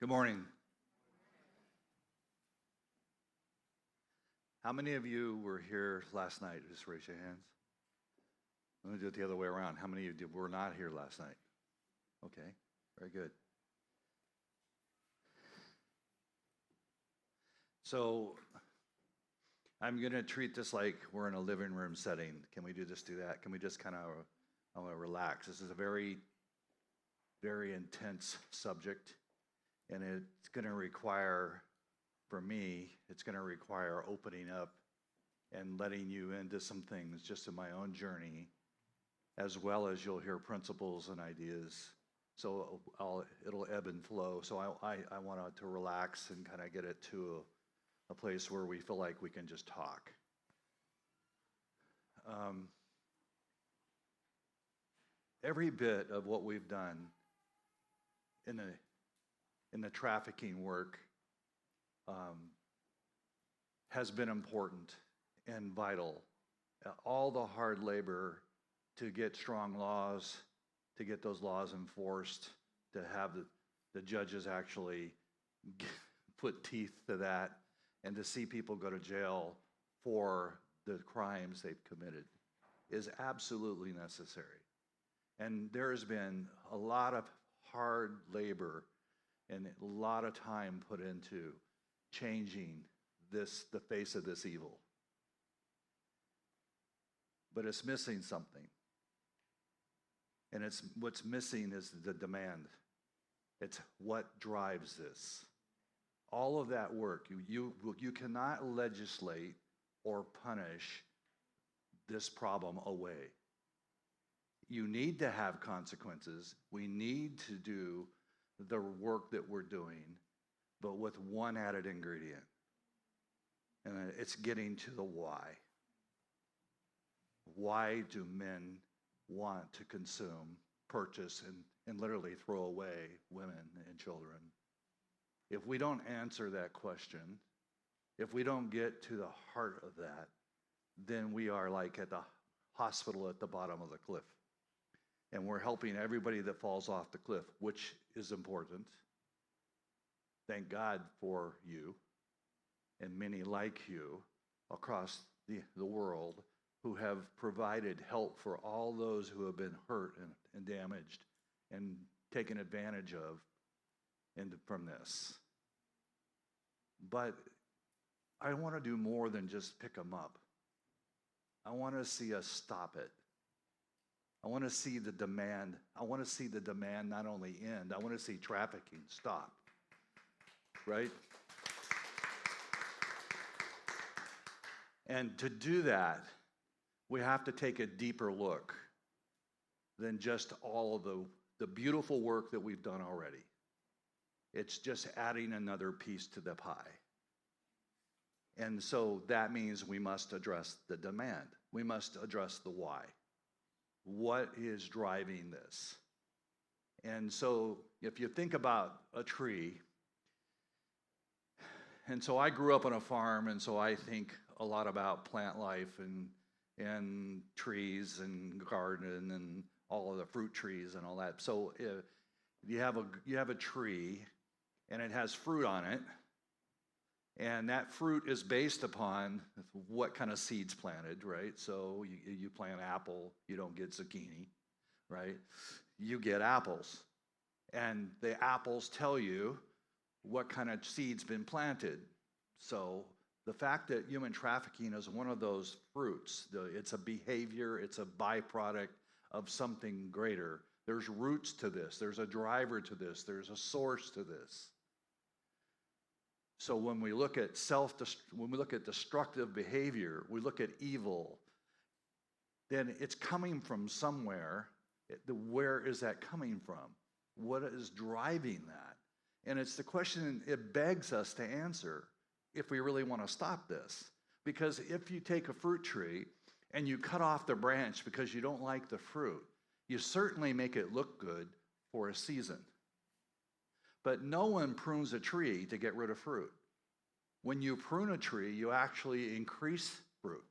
Good morning. How many of you were here last night? Just raise your hands. Let me do it the other way around. How many of you were not here last night? Okay, very good. So I'm going to treat this like we're in a living room setting. Can we do that? Can we just kind of relax? This is a very, very intense subject, and it's going to require, for me, it's going to require opening up and letting you into some things just in my own journey, as well as you'll hear principles and ideas. So it'll ebb and flow. So I want to relax and kind of get it to a place where we feel like we can just talk. Every bit of what we've done in the trafficking work has been important and vital. All the hard labor to get strong laws, to get those laws enforced, to have the judges actually put teeth to that, and to see people go to jail for the crimes they've committed is absolutely necessary. And there has been a lot of hard labor and a lot of time put into changing the face of this evil. But it's missing something. And what's missing is the demand. It's what drives this. All of that work, you cannot legislate or punish this problem away. You need to have consequences. We need to do the work that we're doing, but with one added ingredient. And it's getting to the why. Why do men want to consume, purchase, and literally throw away women and children? If we don't answer that question, if we don't get to the heart of that, then we are like at the hospital at the bottom of the cliff. And we're helping everybody that falls off the cliff, which is important. Thank God for you and many like you across the world who have provided help for all those who have been hurt and damaged and taken advantage of from this. But I want to do more than just pick them up. I want to see us stop it. I want to see the demand. I want to see the demand not only end, I want to see trafficking stop. Right? And to do that, we have to take a deeper look than just all of the beautiful work that we've done already. It's just adding another piece to the pie. And so that means we must address the demand. We must address the why. What is driving this? And so if you think about a tree, and so I grew up on a farm, and so I think a lot about plant life and trees and garden and all of the fruit trees and all that. So if you have a tree and it has fruit on it, and that fruit is based upon what kind of seeds planted, right? So you plant apple, you don't get zucchini, right? You get apples. And the apples tell you what kind of seed's been planted. So the fact that human trafficking is one of those fruits, it's a behavior, it's a byproduct of something greater. There's roots to this, there's a driver to this, there's a source to this. So when we look at destructive behavior, we look at evil, then it's coming from somewhere. Where is that coming from? What is driving that? And it's the question it begs us to answer if we really want to stop this. Because if you take a fruit tree and you cut off the branch because you don't like the fruit, you certainly make it look good for a season. But no one prunes a tree to get rid of fruit. When you prune a tree, you actually increase fruit.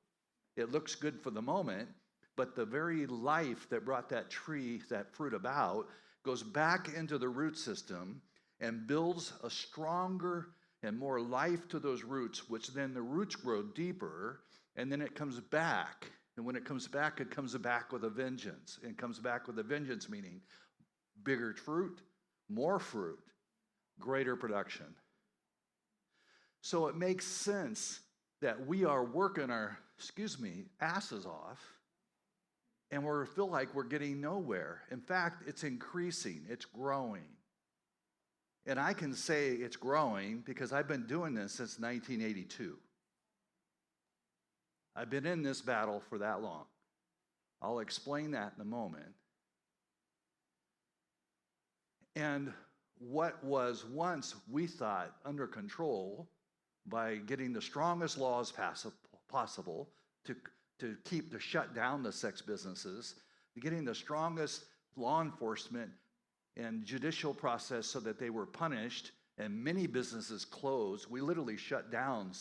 It looks good for the moment, but the very life that brought that fruit about, goes back into the root system and builds a stronger and more life to those roots, which then the roots grow deeper, and then it comes back. And when it comes back with a vengeance. It comes back with a vengeance, meaning bigger fruit, more fruit, greater production. So it makes sense that we are working our, asses off, and we feel like we're getting nowhere. In fact, it's increasing, it's growing. And I can say it's growing because I've been doing this since 1982. I've been in this battle for that long. I'll explain that in a moment. And what was once, we thought, under control by getting the strongest laws possible to shut down the sex businesses, getting the strongest law enforcement and judicial process so that they were punished, and many businesses closed. We literally shut down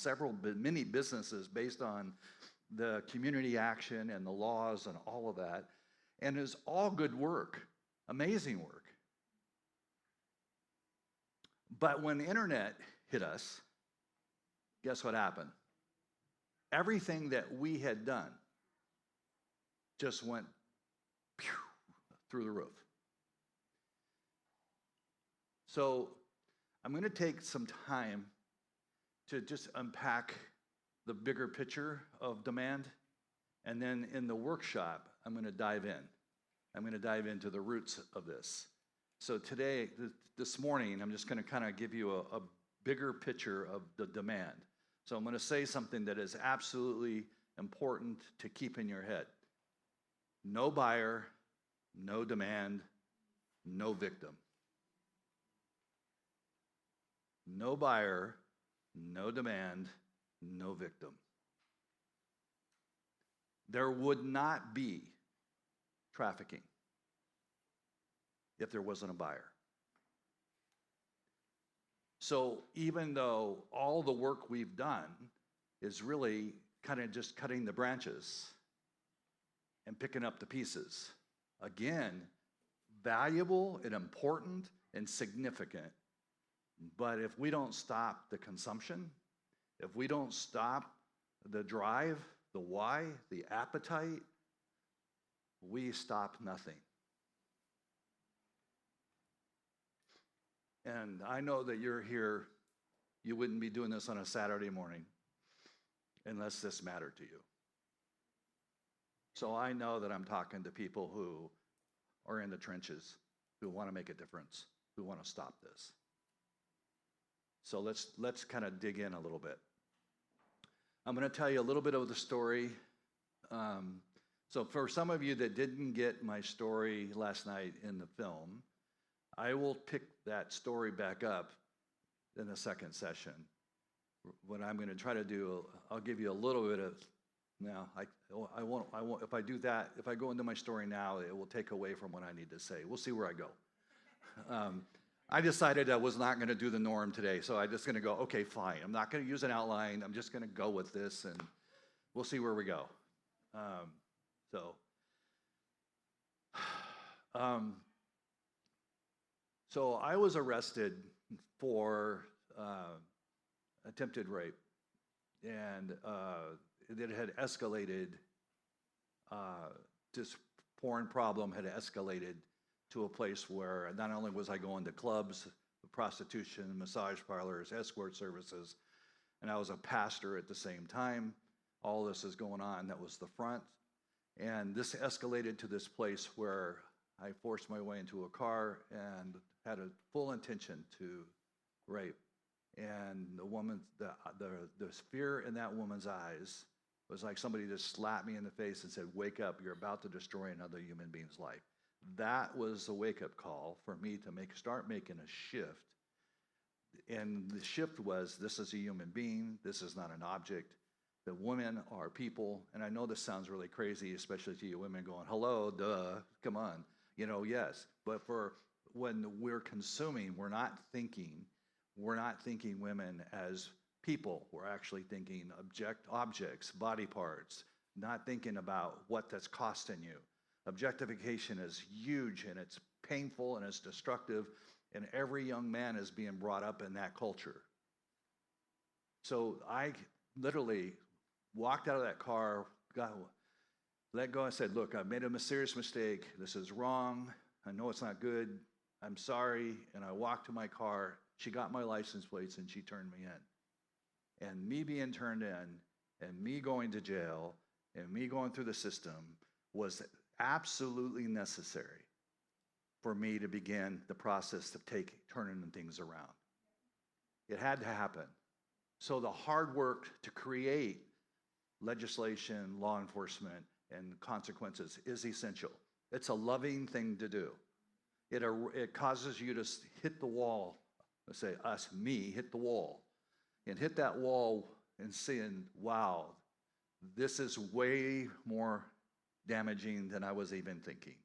many businesses based on the community action and the laws and all of that. And it's all good work, amazing work. But when the internet hit us, guess what happened? Everything that we had done just went through the roof. So I'm going to take some time to just unpack the bigger picture of demand, and then in the workshop, I'm going to dive in. I'm going to dive into the roots of this. So today, this morning, I'm just going to kind of give you a bigger picture of the demand. So I'm going to say something that is absolutely important to keep in your head. No buyer, no demand, no victim. No buyer, no demand, no victim. There would not be trafficking if there wasn't a buyer. So even though all the work we've done is really kind of just cutting the branches and picking up the pieces, again, valuable and important and significant. But if we don't stop the consumption, if we don't stop the drive, the why, the appetite, we stop nothing. And I know that you're here, you wouldn't be doing this on a Saturday morning unless this mattered to you. So I know that I'm talking to people who are in the trenches, who want to make a difference, who want to stop this. So let's kind of dig in a little bit. I'm going to tell you a little bit of the story. So for some of you that didn't get my story last night in the film, I will pick that story back up in the second session. What I'm going to try to do, I'll give you a little bit of, now, I won't, if I do that, if I go into my story now, it will take away from what I need to say. We'll see where I go. I decided I was not going to do the norm today, so I'm just going to go, okay, fine. I'm not going to use an outline. I'm just going to go with this, and we'll see where we go. So I was arrested for attempted rape, and it had escalated. This porn problem had escalated to a place where not only was I going to clubs, prostitution, massage parlors, escort services, and I was a pastor at the same time. All this is going on. That was the front. And this escalated to this place where I forced my way into a car and had a full intention to rape. And the woman, the fear in that woman's eyes was like somebody just slapped me in the face and said, "Wake up, you're about to destroy another human being's life." That was a wake-up call for me to start making a shift. And the shift was, this is a human being, this is not an object. The women are people, and I know this sounds really crazy, especially to you women going, hello, duh, come on. Yes, but for when we're consuming, we're not thinking women as people. We're actually thinking objects, body parts, not thinking about what that's costing you. Objectification is huge, and it's painful, and it's destructive, And every young man is being brought up in that culture. So I literally walked out of that car, let go. I said, look, I made a serious mistake. This is wrong. I know it's not good. I'm sorry. And I walked to my car. She got my license plates and she turned me in. And me being turned in and me going to jail and me going through the system was absolutely necessary for me to begin the process of turning things around. It had to happen. So the hard work to create legislation, law enforcement, and consequences is essential. It's a loving thing to do. It causes you to hit the wall. Let's say me, hit the wall. And hit that wall and seeing, wow, this is way more damaging than I was even thinking.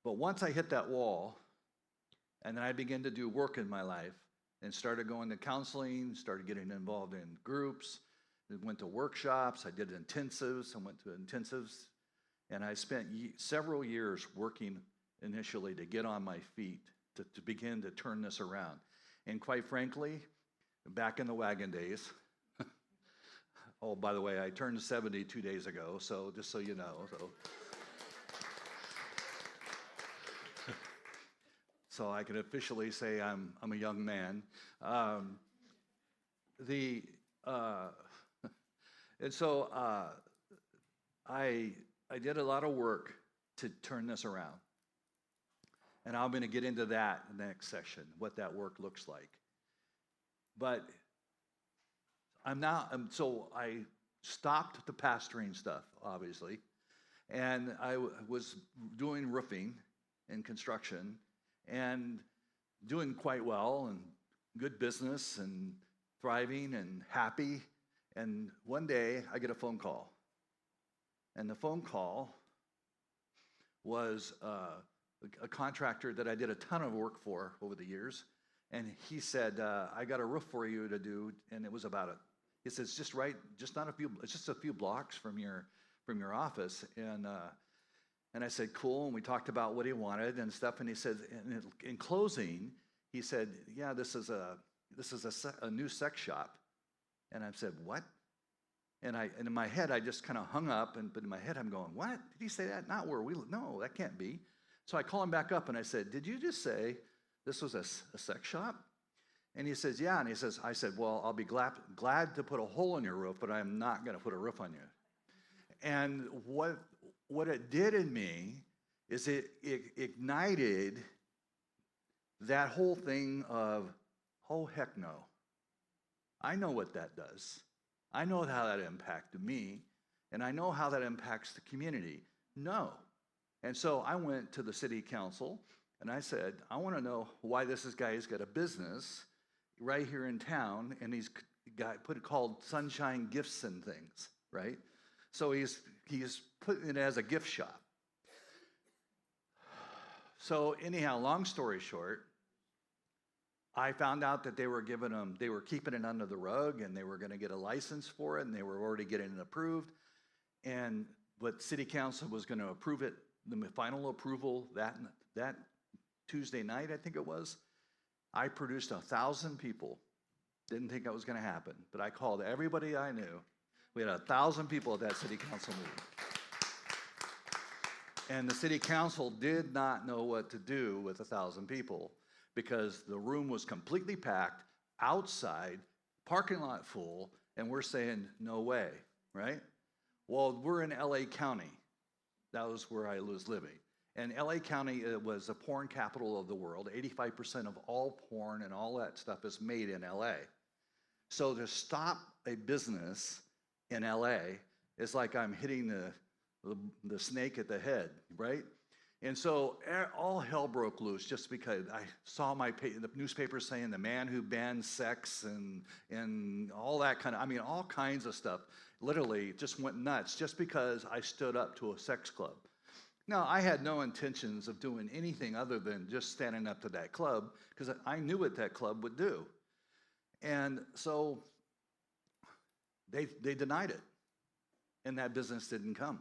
But once I hit that wall, and then I began to do work in my life, and started going to counseling, started getting involved in groups, went to workshops, I did intensives, I went to intensives, and I spent several years working initially to get on my feet, to begin to turn this around. And quite frankly, back in the wagon days, oh, by the way, I turned 70 2 days ago, so just so you know. So I can officially say I'm a young man. And so I did a lot of work to turn this around. And I'm going to get into that in the next section, what that work looks like. But so I stopped the pastoring stuff, obviously, and I was doing roofing and construction and doing quite well and good business and thriving and happy. And one day I get a phone call. And the phone call was a contractor that I did a ton of work for over the years. And he said, I got a roof for you to do. And it was he says, just a few blocks from your office. And I said, cool. And we talked about what he wanted and stuff. And he said, in closing, he said, yeah, this is a new sex shop. And I said, what? And in my head, I just kind of hung up. But in my head, I'm going, what? Did he say that? Not where we live. No, that can't be. So I call him back up and I said, did you just say this was a sex shop? And he says, yeah. And I said, well, I'll be glad to put a hole in your roof, but I'm not going to put a roof on you. And what it did in me is it ignited that whole thing of, oh, heck no. I know what that does. I know how that impacted me, and I know how that impacts the community. No. And so I went to the city council, and I said, I want to know why this guy's got a business right here in town, and he's put it called Sunshine Gifts and Things, right? So he's putting it as a gift shop. So anyhow, long story short, I found out that they were keeping it under the rug, and they were going to get a license for it, and they were already getting it approved. But city council was going to approve it, the final approval that Tuesday night, I think it was. I produced 1,000 people. Didn't think that was going to happen, but I called everybody I knew. We had 1,000 people at that city council meeting. And the city council did not know what to do with 1,000 people because the room was completely packed, outside, parking lot full, and we're saying, no way, right? Well, we're in LA County. That was where I was living. And LA County was the porn capital of the world. 85% of all porn and all that stuff is made in LA. So to stop a business in LA is like I'm hitting the snake at the head, right? And so all hell broke loose just because I saw the newspaper saying the man who banned sex and all that all kinds of stuff literally just went nuts just because I stood up to a sex club. Now, I had no intentions of doing anything other than just standing up to that club because I knew what that club would do. And so they denied it, and that business didn't come.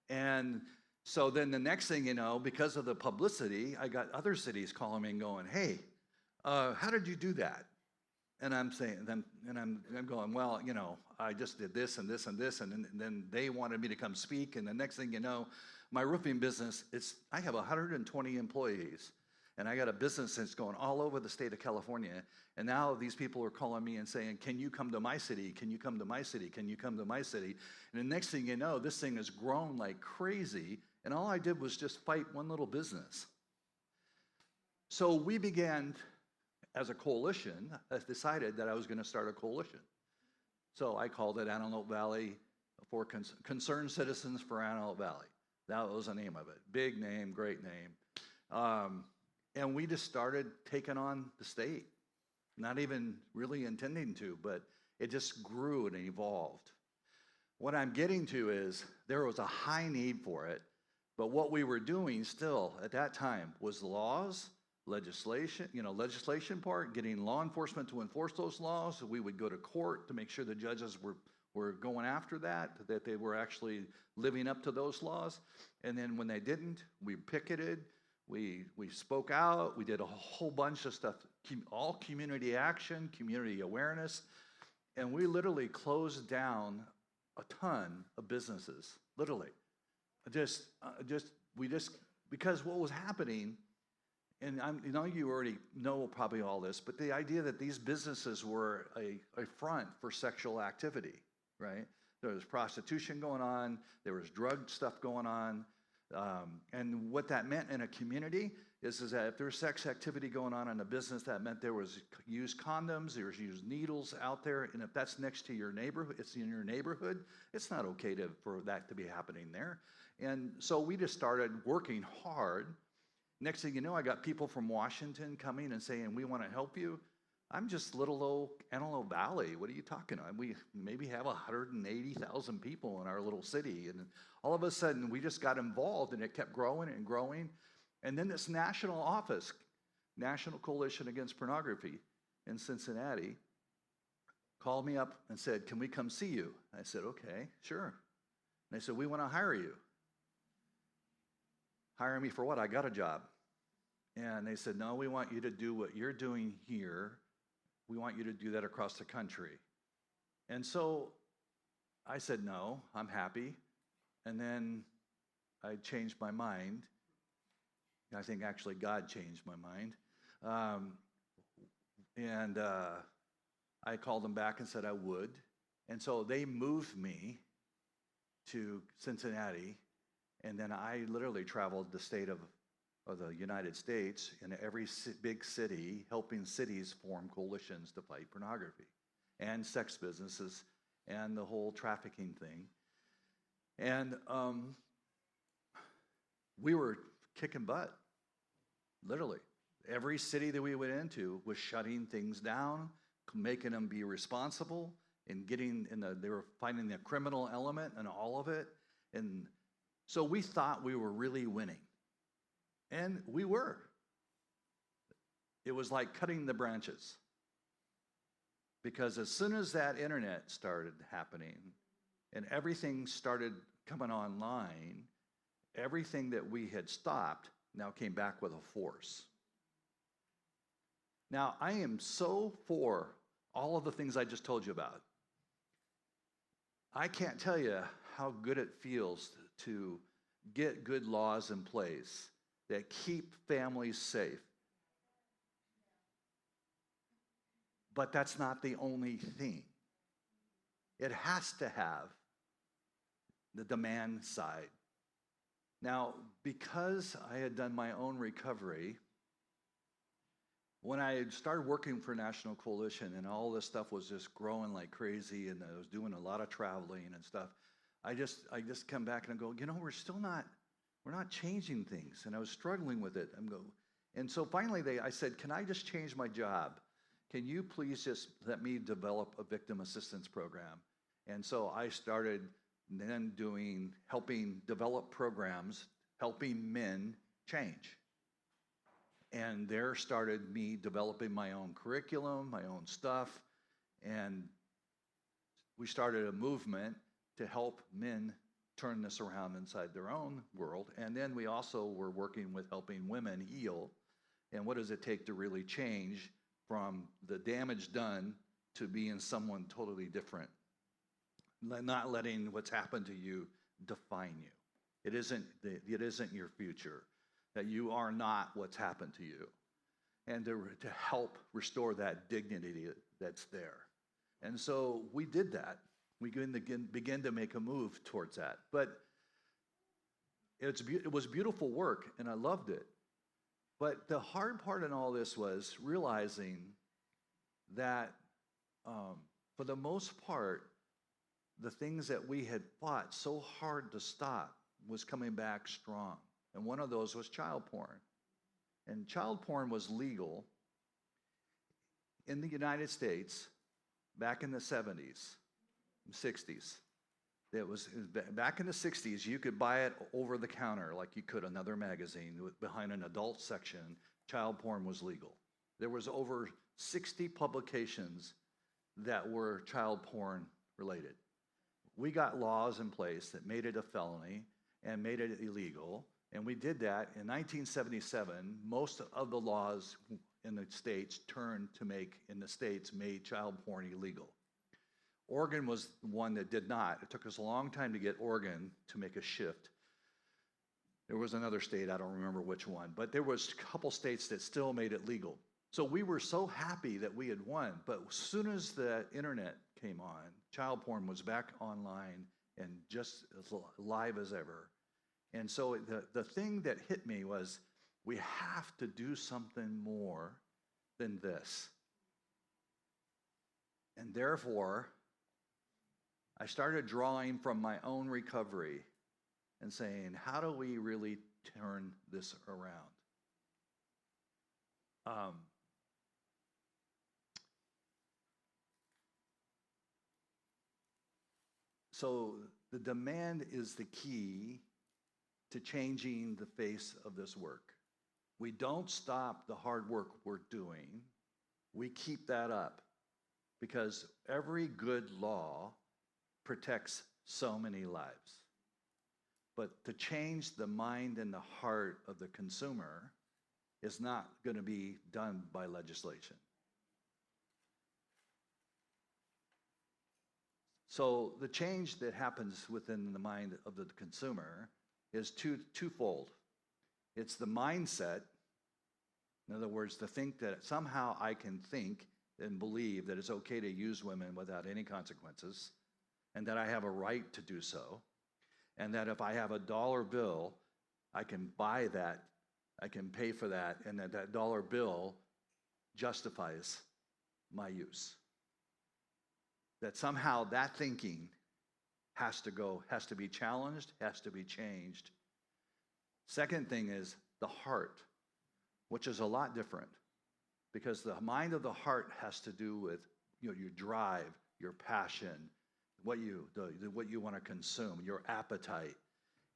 And So then the next thing you know, because of the publicity, I got other cities calling me and going, hey, how did you do that? And I'm saying, I'm going, well, I just did this and this and this, and then they wanted me to come speak, and the next thing you know, my roofing business, I have 120 employees, and I got a business that's going all over the state of California, and now these people are calling me and saying, can you come to my city? Can you come to my city? Can you come to my city? And the next thing you know, this thing has grown like crazy, and all I did was just fight one little business. So we began, as a coalition, I decided that I was going to start a coalition. So I called it Antelope Valley for Concerned Citizens for Antelope Valley. That was the name of it. Big name, great name. And we just started taking on the state, not even really intending to, but it just grew and evolved. What I'm getting to is there was a high need for it, but what we were doing still at that time was laws, legislation part, getting law enforcement to enforce those laws. We would go to court to make sure the judges were going after that they were actually living up to those laws. And then when they didn't, we picketed, we spoke out, we did a whole bunch of stuff, all community action, community awareness, and we literally closed down a ton of businesses, literally. Because what was happening, and you already know probably all this, but the idea that these businesses were a front for sexual activity, right? There was prostitution going on, there was drug stuff going on, and what that meant in a community is that if there's sex activity going on in a business, that meant there was used condoms, there was used needles out there, and if that's next to your neighborhood, it's in your neighborhood, it's not okay for that to be happening there. And so we just started working hard. Next thing you know, I got people from Washington coming and saying, we want to help you. I'm just little old Antelope Valley. What are you talking about? We maybe have 180,000 people in our little city. And all of a sudden, we just got involved, and it kept growing and growing. And then this national office, National Coalition Against Pornography in Cincinnati, called me up and said, can we come see you? I said, okay, sure. And they said, we want to hire you. Hire me for what? I got a job. And they said, no, we want you to do what you're doing here. We want you to do that across the country. And so I said, no, I'm happy. And then I changed my mind. I think actually God changed my mind. I called them back and said I would. And so they moved me to Cincinnati. And then I literally traveled the state of the United States in every big city, helping cities form coalitions to fight pornography and sex businesses and the whole trafficking thing. And we were kicking butt, literally. Every city that we went into was shutting things down, making them be responsible, and they were finding the criminal element in all of it. And so we thought we were really winning. And we were. It was like cutting the branches. Because as soon as that internet started happening and everything started coming online, everything that we had stopped now came back with a force. Now, I am so for all of the things I just told you about. I can't tell you how good it feels to get good laws in place that keep families safe. But that's not the only thing. It has to have the demand side. Now, because I had done my own recovery, when I started working for National Coalition and all this stuff was just growing like crazy and I was doing a lot of traveling and stuff, I just come back and I go, we're not changing things. And I was struggling with it. And so finally I said, can I just change my job? Can you please just let me develop a victim assistance program? And so I started then helping develop programs, helping men change. And there started me developing my own curriculum, my own stuff, and we started a movement to help men turn this around inside their own world. And then we also were working with helping women heal. And what does it take to really change from the damage done to being someone totally different? Not letting what's happened to you define you. It isn't your future, that you are not what's happened to you. And to help restore that dignity that's there. And so we did that. We began to make a move towards that. But it was beautiful work, and I loved it. But the hard part in all this was realizing that for the most part, the things that we had fought so hard to stop was coming back strong. And one of those was child porn. And child porn was legal in the United States back in the 70s, 60s. Back in the 60s, you could buy it over the counter like you could another magazine. Behind an adult section, child porn was legal. There was over 60 publications that were child porn related. We got laws in place that made it a felony and made it illegal, and we did that. In 1977, most of the laws in the states made child porn illegal. Oregon was the one that did not. It took us a long time to get Oregon to make a shift. There was another state, I don't remember which one, but there was a couple states that still made it legal. So we were so happy that we had won, but as soon as the internet came on, child porn was back online and just as live as ever. And so the thing that hit me was, we have to do something more than this. And therefore, I started drawing from my own recovery and saying, how do we really turn this around? So the demand is the key to changing the face of this work. We don't stop the hard work we're doing. We keep that up because every good law protects so many lives. But to change the mind and the heart of the consumer is not going to be done by legislation. So the change that happens within the mind of the consumer is twofold. It's the mindset. In other words, to think that somehow I can think and believe that it's okay to use women without any consequences, and that I have a right to do so, and that if I have a dollar bill, I can buy that, I can pay for that, and that dollar bill justifies my use. That somehow that thinking has to be challenged, has to be changed. Second thing is the heart, which is a lot different, because the mind of the heart has to do with your drive, your passion, what you want to consume, your appetite.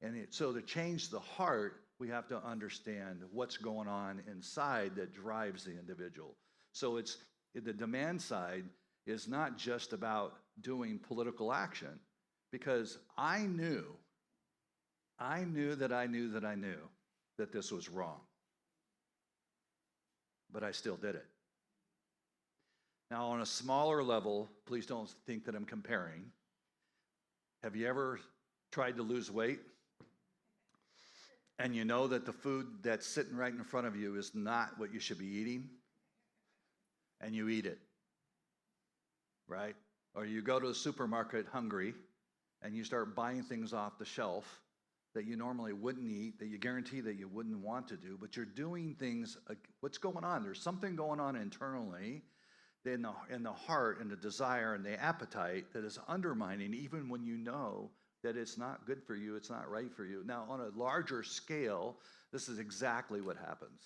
And so to change the heart, we have to understand what's going on inside that drives the individual. So it's the demand side is not just about doing political action, because I knew that this was wrong, but I still did it. Now, on a smaller level, please don't think that I'm comparing. Have you ever tried to lose weight and you know that the food that's sitting right in front of you is not what you should be eating, and you eat it, right? Or you go to the supermarket hungry and you start buying things off the shelf that you normally wouldn't eat, that you guarantee that you wouldn't want to do, but you're doing things. What's going on? There's something going on internally in the heart and the desire and the appetite that is undermining, even when you know that it's not good for you, it's not right for you. Now, on a larger scale, this is exactly what happens.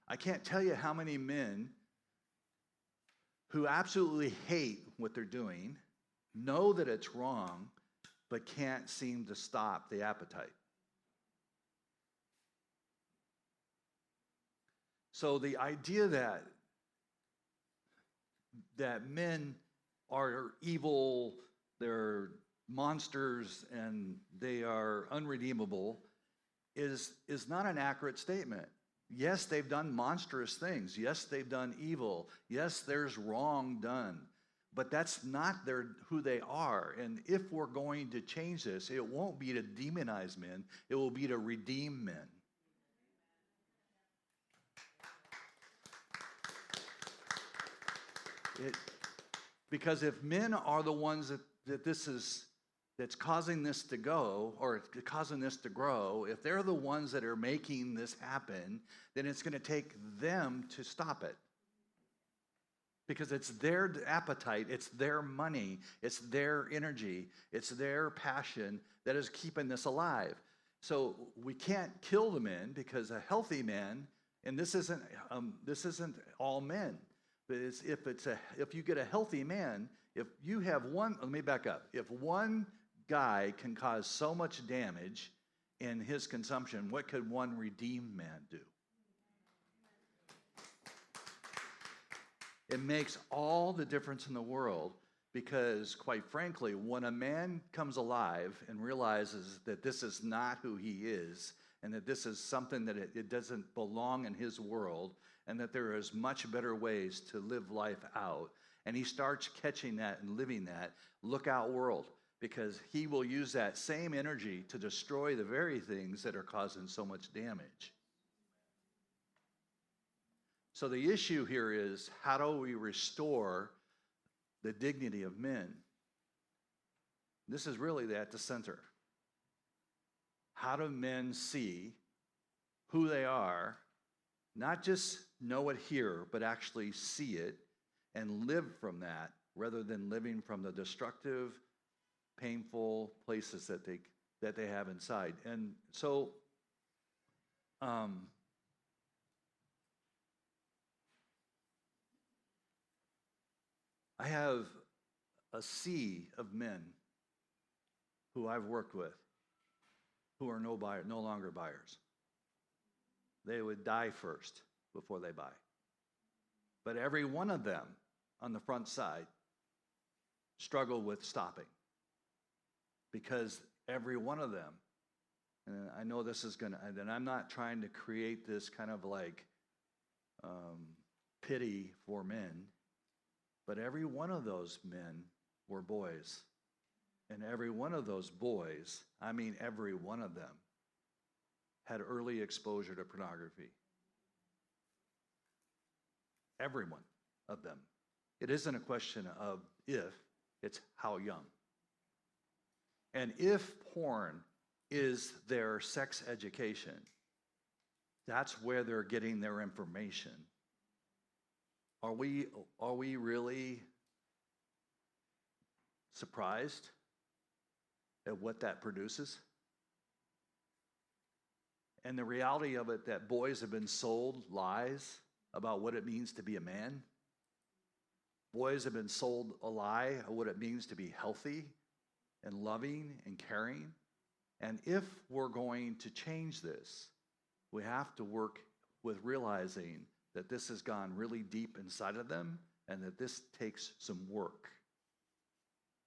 I can't tell you how many men who absolutely hate what they're doing, know that it's wrong, but can't seem to stop the appetite. So the idea that men are evil, they're monsters and they are unredeemable is not an accurate statement. Yes, they've done monstrous things. Yes, they've done evil. Yes, there's wrong done. But that's not who they are. And if we're going to change this, it won't be to demonize men. It will be to redeem men. Because if men are the ones that's causing this to go or causing this to grow, if they're the ones that are making this happen, then it's going to take them to stop it. Because it's their appetite, it's their money, it's their energy, it's their passion that is keeping this alive. So we can't kill the men, because a healthy man, and this isn't all men, but if you get a healthy man, if you have one, let me back up. If one guy can cause so much damage in his consumption, what could one redeemed man do? It makes all the difference in the world, because, quite frankly, when a man comes alive and realizes that this is not who he is, and that this is something that it doesn't belong in his world, and that there is much better ways to live life out, and he starts catching that and living that, look out, world, because he will use that same energy to destroy the very things that are causing so much damage. So the issue here is, how do we restore the dignity of men? This is really at the center. How do men see who they are, not just know it here, but actually see it and live from that, rather than living from the destructive, painful places that they have inside? And so, I have a sea of men who I've worked with who are no longer buyers. They would die first before they buy. But every one of them on the front side struggle with stopping, because every one of them, and I know this is going to, and I'm not trying to create this kind of like pity for men, but every one of those men were boys. And every one of those boys, I mean every one of them, had early exposure to pornography. Every one of them. It isn't a question of if, it's how young. And if porn is their sex education, that's where they're getting their information. Are we really surprised at what that produces? And the reality of it, that boys have been sold lies about what it means to be a man. Boys have been sold a lie of what it means to be healthy and loving and caring. And if we're going to change this, we have to work with realizing that this has gone really deep inside of them, and that this takes some work.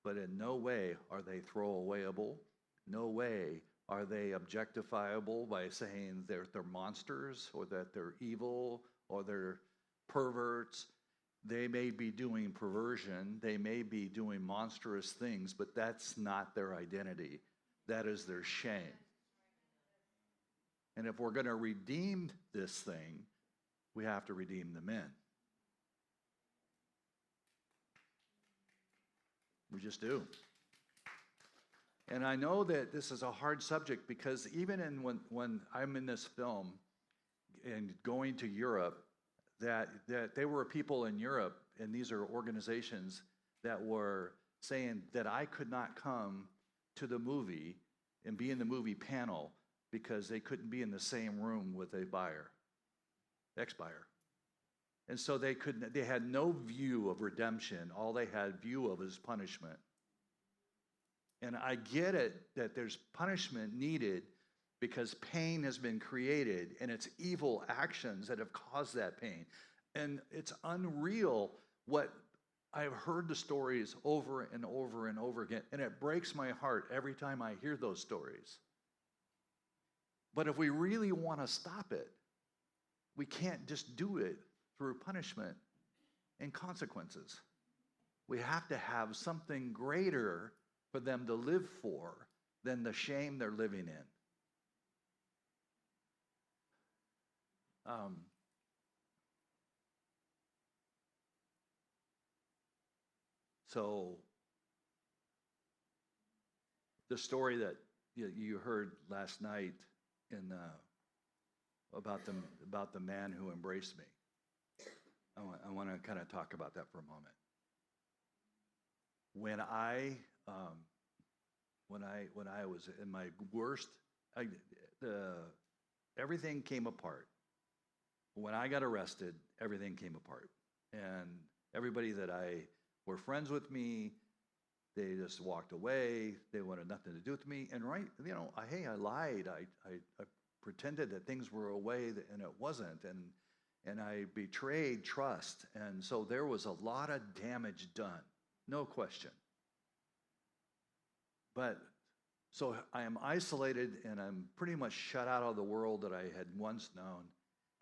But in no way are they throwawayable. No way are they objectifiable by saying they're monsters, or that they're evil, or they're perverts. They may be doing perversion, they may be doing monstrous things, but that's not their identity. That is their shame. And if we're going to redeem this thing, we have to redeem the men. We just do. And I know that this is a hard subject, because even when I'm in this film and going to Europe, that there were people in Europe, and these are organizations that were saying that I could not come to the movie and be in the movie panel because they couldn't be in the same room with a buyer. Ex-buyer. And so they had no view of redemption. All they had view of is punishment. And I get it that there's punishment needed, because pain has been created, and it's evil actions that have caused that pain. And it's unreal what I've heard the stories over and over and over again, and it breaks my heart every time I hear those stories. But if we really want to stop it, we can't just do it through punishment and consequences. We have to have something greater for them to live for than the shame they're living in. So the story that you heard last night in about the man who embraced me. I want to kind of talk about that for a moment. When I was in my worst, everything came apart. When I got arrested, everything came apart, and everybody that I were friends with me, they just walked away. They wanted nothing to do with me. And I lied. I pretended that things were a way and it wasn't. And I betrayed trust. And so there was a lot of damage done, no question. But so I am isolated and I'm pretty much shut out of the world that I had once known.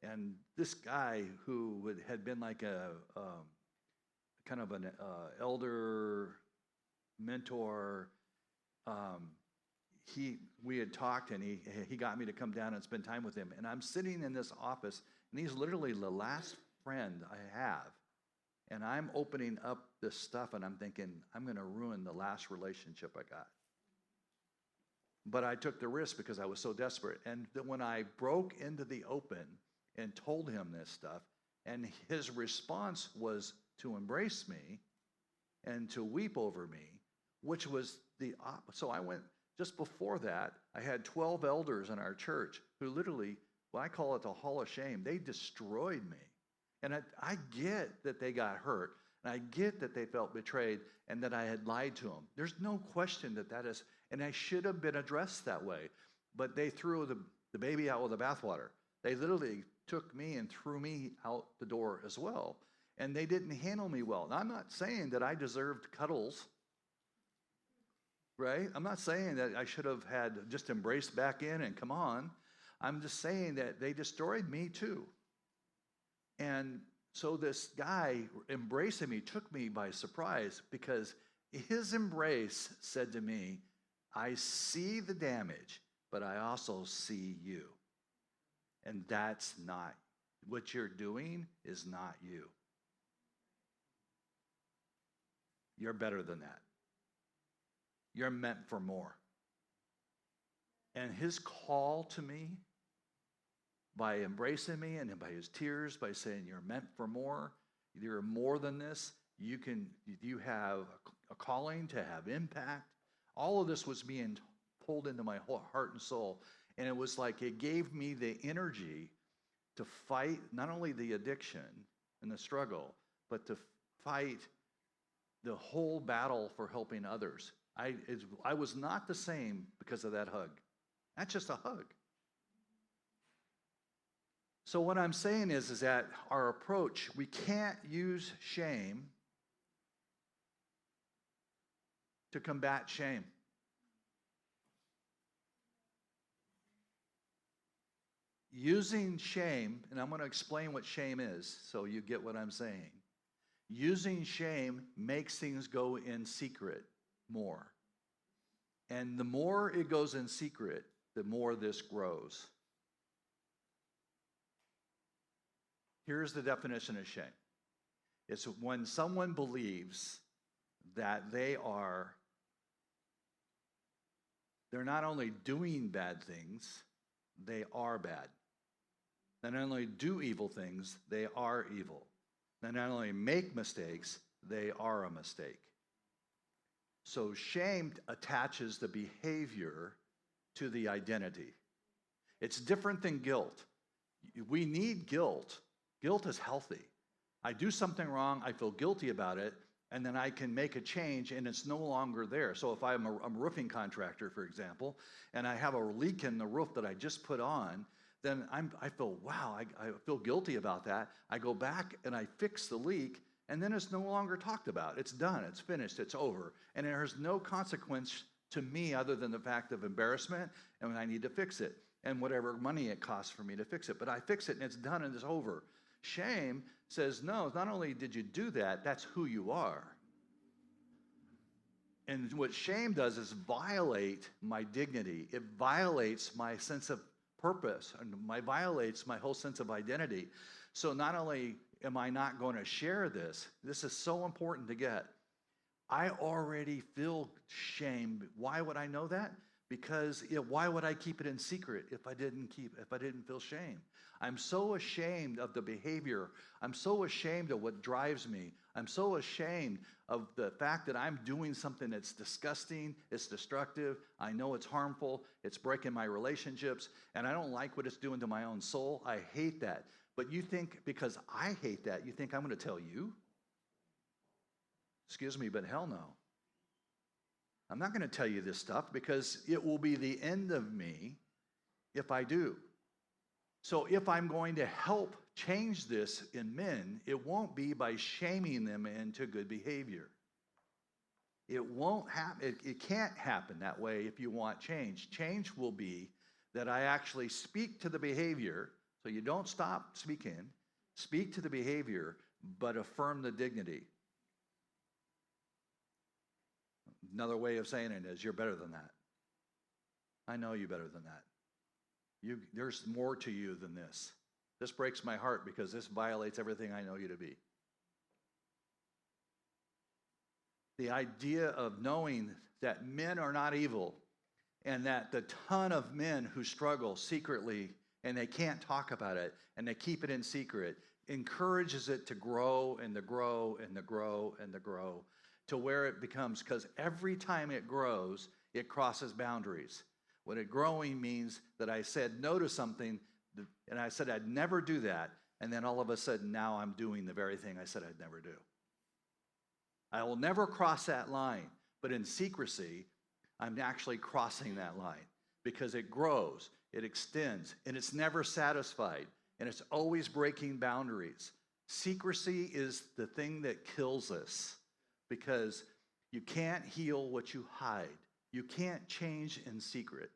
And this guy who had been like a kind of an elder mentor, we had talked, and he got me to come down and spend time with him. And I'm sitting in this office, and he's literally the last friend I have. And I'm opening up this stuff, and I'm thinking, I'm going to ruin the last relationship I got. But I took the risk because I was so desperate. And when I broke into the open and told him this stuff, and his response was to embrace me and to weep over me, which was the opposite. So I went, just before that, I had 12 elders in our church who literally, well, I call it the hall of shame. They destroyed me. And I get that they got hurt, and I get that they felt betrayed and that I had lied to them. There's no question that is, and I should have been addressed that way. But they threw the baby out with the bathwater. They literally took me and threw me out the door as well. And they didn't handle me well. Now, I'm not saying that I deserved cuddles, right? I'm not saying that I should have had just embraced back in and come on. I'm just saying that they destroyed me too. And so this guy embracing me took me by surprise, because his embrace said to me, I see the damage, but I also see you. And that's not, what you're doing is not you. You're better than that. You're meant for more. And his call to me, by embracing me and by his tears, by saying you're meant for more, you're more than this, you have a calling to have impact. All of this was being pulled into my whole heart and soul. And it was like it gave me the energy to fight not only the addiction and the struggle, but to fight the whole battle for helping others. I was not the same because of that hug. That's just a hug. So what I'm saying is that our approach, we can't use shame to combat shame. Using shame, and I'm going to explain what shame is so you get what I'm saying. Using shame makes things go in secret more. And the more it goes in secret, the more this grows. Here's the definition of shame. It's when someone believes that they're not only doing bad things, they are bad. They not only do evil things, they are evil. They not only make mistakes, they are a mistake. So shame attaches the behavior to the identity. It's different than guilt. We need guilt. Guilt is healthy. I do something wrong, I feel guilty about it, and then I can make a change and it's no longer there. So if I'm a roofing contractor, for example, and I have a leak in the roof that I just put on, then I feel, wow, I feel guilty about that. I go back and I fix the leak, and then it's no longer talked about. It's done, it's finished, it's over. And there's no consequence to me other than the fact of embarrassment and I need to fix it and whatever money it costs for me to fix it. But I fix it and it's done and it's over. Shame says, no, not only did you do that, that's who you are. And what shame does is violate my dignity. It violates my sense of purpose and violates my whole sense of identity. So not only am I not going to share this, this is so important to get. I already feel shame. Why would I know that? Because why would I keep it in secret if I didn't feel shame? I'm so ashamed of the behavior. I'm so ashamed of what drives me. I'm so ashamed of the fact that I'm doing something that's disgusting, it's destructive, I know it's harmful, it's breaking my relationships, and I don't like what it's doing to my own soul. I hate that. But you think, because I hate that, you think I'm going to tell you? Excuse me, but hell no. I'm not going to tell you this stuff because it will be the end of me if I do. So if I'm going to help change this in men, it won't be by shaming them into good behavior. It won't happen. It can't happen that way if you want change. Change will be that I actually speak to the behavior, so you don't stop speaking, speak to the behavior, but affirm the dignity. Another way of saying it is, you're better than that. I know you're better than that. There's more to you than this. This breaks my heart because this violates everything I know you to be. The idea of knowing that men are not evil and that the ton of men who struggle secretly and they can't talk about it and they keep it in secret encourages it to grow and to grow and to grow and to grow to where it becomes, because every time it grows, it crosses boundaries. What it growing means that I said no to something, and I said I'd never do that, and then all of a sudden now I'm doing the very thing I said I'd never do. I will never cross that line, but in secrecy, I'm actually crossing that line because it grows, it extends, and it's never satisfied, and it's always breaking boundaries. Secrecy is the thing that kills us because you can't heal what you hide. You can't change in secret.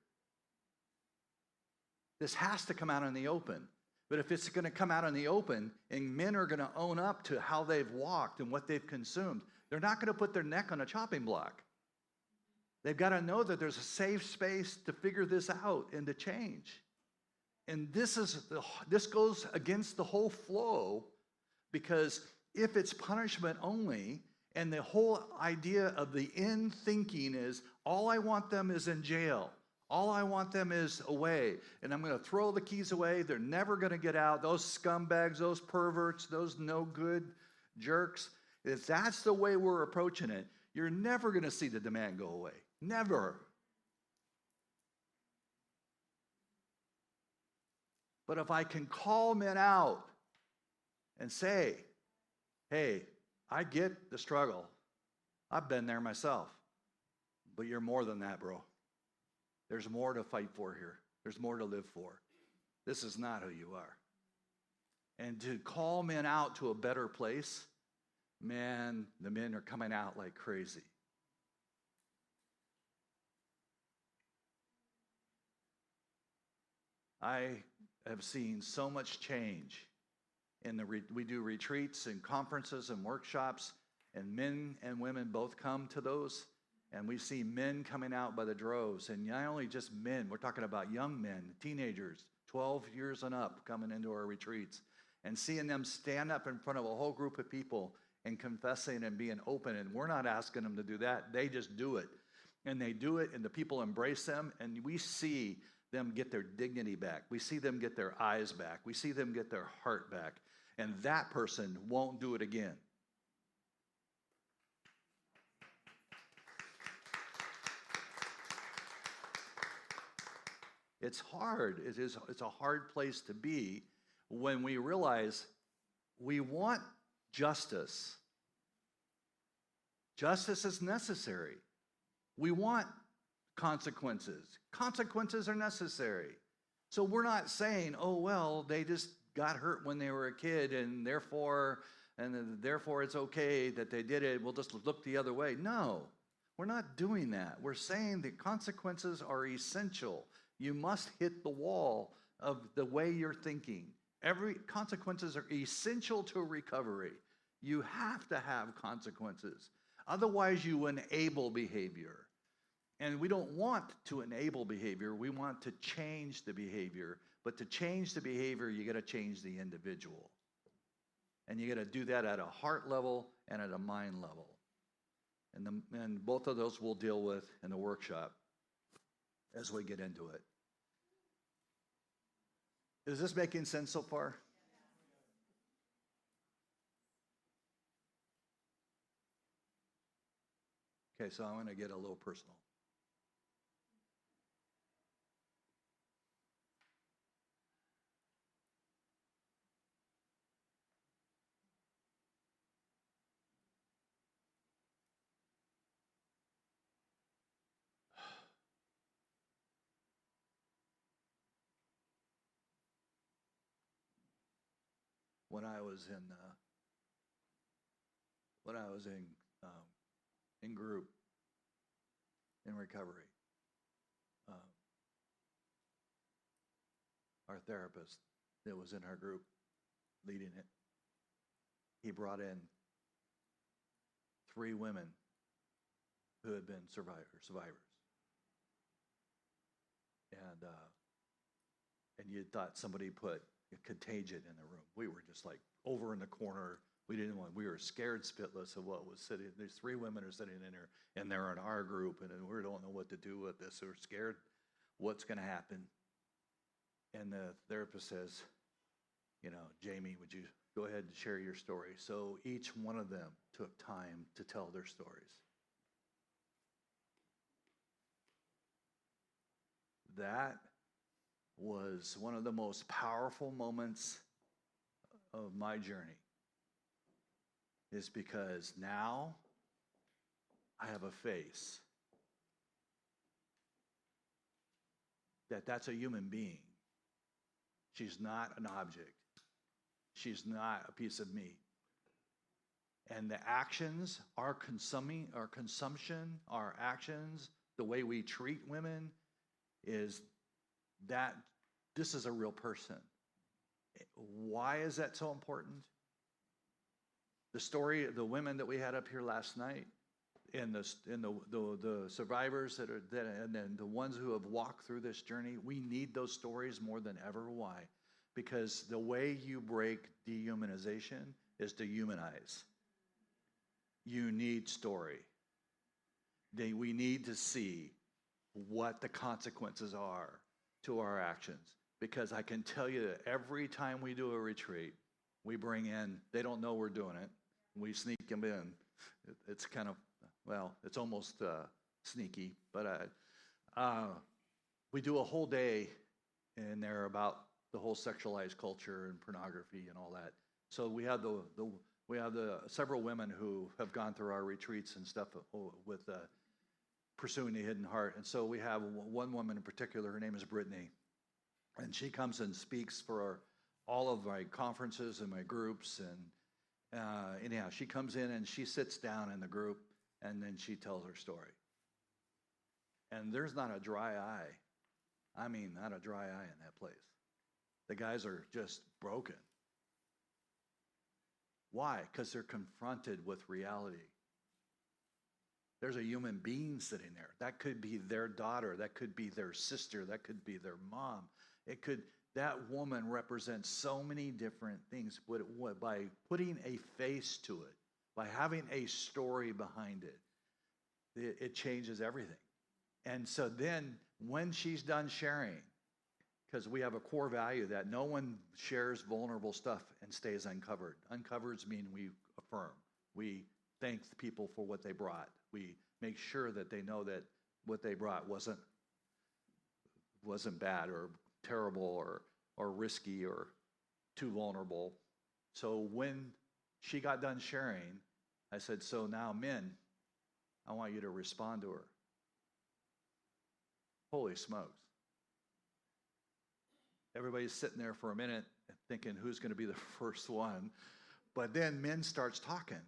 This has to come out in the open. But if it's going to come out in the open and men are going to own up to how they've walked and what they've consumed, they're not going to put their neck on a chopping block. They've got to know that there's a safe space to figure this out and to change. And this goes against the whole flow, because if it's punishment only, and the whole idea of the end thinking is, all I want them is in jail. All I want them is away. And I'm going to throw the keys away. They're never going to get out. Those scumbags, those perverts, those no good jerks. If that's the way we're approaching it, you're never going to see the demand go away. Never. But if I can call men out and say, hey, I get the struggle. I've been there myself. But you're more than that, bro. There's more to fight for here. There's more to live for. This is not who you are. And to call men out to a better place, man, the men are coming out like crazy. I have seen so much change. We do retreats and conferences and workshops, and men and women both come to those, and we see men coming out by the droves, and not only just men, we're talking about young men, teenagers, 12 years and up, coming into our retreats, and seeing them stand up in front of a whole group of people and confessing and being open, and we're not asking them to do that, they just do it, and they do it, and the people embrace them, and we see them get their dignity back. We see them get their eyes back. We see them get their heart back. And that person won't do it again. It's hard. It's a hard place to be when we realize we want justice. Justice is necessary. We want consequences. Consequences are necessary. So we're not saying, oh, well, they just got hurt when they were a kid and therefore and therefore it's okay that they did it. We'll just look the other way. No, we're not doing that. We're saying the consequences are essential. You must hit the wall of the way you're thinking. Every consequences are essential to recovery. You have to have consequences. Otherwise, you enable behavior. And we don't want to enable behavior. We want to change the behavior. But to change the behavior, you got to change the individual. And you got to do that at a heart level and at a mind level. And both of those we'll deal with in the workshop as we get into it. Is this making sense so far? Okay, so I'm going to get a little personal. When I was in group in recovery, our therapist that was in our group leading it, he brought in 3 women who had been survivors. And you thought somebody put a contagion in the room. We were just like over in the corner. We were scared spitless of what was sitting. These 3 women are sitting in there, and they're in our group, and we don't know what to do with this. We're scared what's going to happen. And the therapist says, Jamie, would you go ahead and share your story? So each one of them took time to tell their stories. That was one of the most powerful moments of my journey, is because now I have a face that's a human being. She's not an object. She's not a piece of meat. And the actions, our consumption, our actions, the way we treat women, is that this is a real person. Why is that so important? The story of the women that we had up here last night, and the survivors and then the ones who have walked through this journey, we need those stories more than ever. Why? Because the way you break dehumanization is to humanize. You need story. We need to see what the consequences are to our actions. Because I can tell you that every time we do a retreat, we bring in, they don't know we're doing it. We sneak them in. It's kind of, it's almost sneaky. But we do a whole day in there about the whole sexualized culture and pornography and all that. So we have the several women who have gone through our retreats and stuff with pursuing the hidden heart. And so we have one woman in particular. Her name is Brittany. And she comes and speaks for all of my conferences and my groups. And anyhow, she comes in and she sits down in the group, and then she tells her story. And there's not a dry eye. I mean, not a dry eye in that place. The guys are just broken. Why? Because they're confronted with reality. There's a human being sitting there. That could be their daughter. That could be their sister. That could be their mom. That woman represents so many different things, but by putting a face to it, by having a story behind it, it changes everything. And so then when she's done sharing, because we have a core value that no one shares vulnerable stuff and stays uncovered. Uncovers mean we affirm. We thank the people for what they brought. We make sure that they know that what they brought wasn't bad or terrible or risky or too vulnerable. So when she got done sharing, I said, so now men, I want you to respond to her. Holy smokes. Everybody's sitting there for a minute thinking who's going to be the first one. But then men starts talking.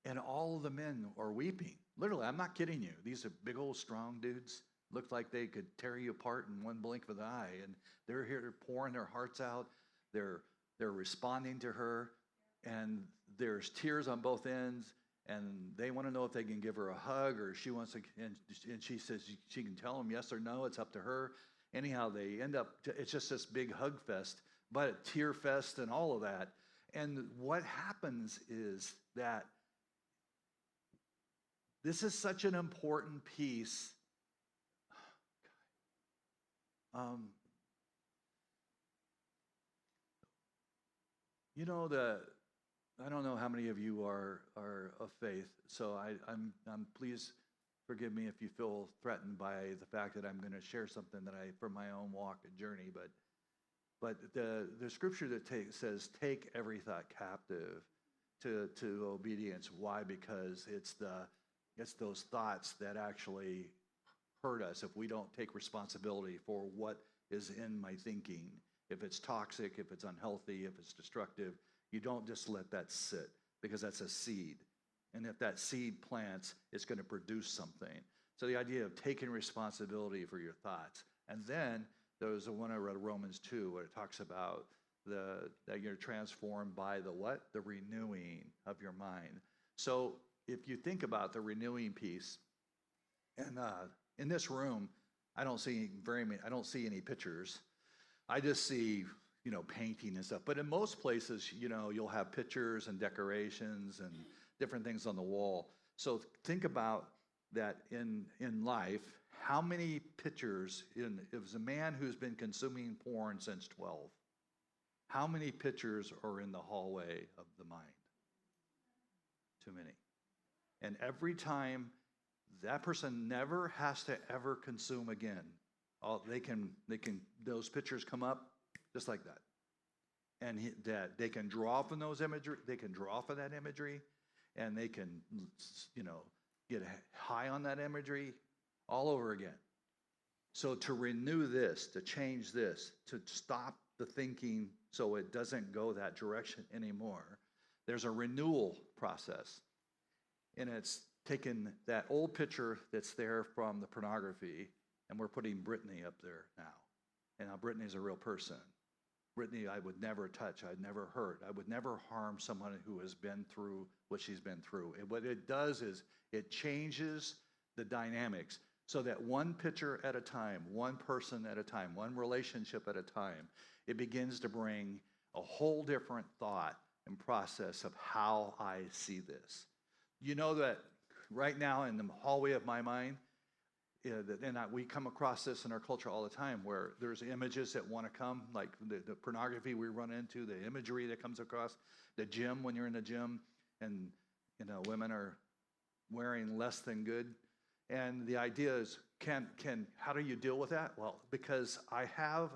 And all of the men are weeping. Literally, I'm not kidding you. These are big old strong dudes. Looked like they could tear you apart in one blink of the eye. And they're here pouring their hearts out. They're responding to her. And there's tears on both ends. And they want to know if they can give her a hug, or she wants to, and she says she can tell them yes or no. It's up to her. Anyhow, they end up, it's just this big hug fest, but a tear fest and all of that. And what happens is that this is such an important piece. You know, I don't know how many of you are of faith, so I'm please forgive me if you feel threatened by the fact that I'm going to share something that from my own walk and journey, but the scripture that says take every thought captive to obedience. Why? Because it's those thoughts that actually hurt us if we don't take responsibility for what is in my thinking. If it's toxic, if it's unhealthy, if it's destructive, you don't just let that sit, because that's a seed. And if that seed plants, it's going to produce something. So the idea of taking responsibility for your thoughts. And then there was the one I read, Romans 2, where it talks about that you're transformed by the what? The renewing of your mind. So if you think about the renewing piece, and in this room, I don't see any pictures. I just see, painting and stuff. But in most places, you'll have pictures and decorations and different things on the wall. So think about that in life. How many pictures, if it's a man who's been consuming porn since 12, how many pictures are in the hallway of the mind? Too many. And every time, that person never has to ever consume again. Those pictures come up just like that. And that they can draw from those imagery, they can draw from that imagery, and they can, get high on that imagery all over again. So to renew this, to change this, to stop the thinking so it doesn't go that direction anymore, there's a renewal process. And it's taken that old picture that's there from the pornography, and we're putting Brittany up there now. And now Brittany's a real person. Brittany, I would never touch, I'd never hurt, I would never harm someone who has been through what she's been through. And what it does is it changes the dynamics so that one picture at a time, one person at a time, one relationship at a time, it begins to bring a whole different thought and process of how I see this. You know that right now in the hallway of my mind, we come across this in our culture all the time, where there's images that want to come, like the pornography we run into, the imagery that comes across, the gym, when you're in the gym, and women are wearing less than good. And the idea is, how do you deal with that? Well, because I have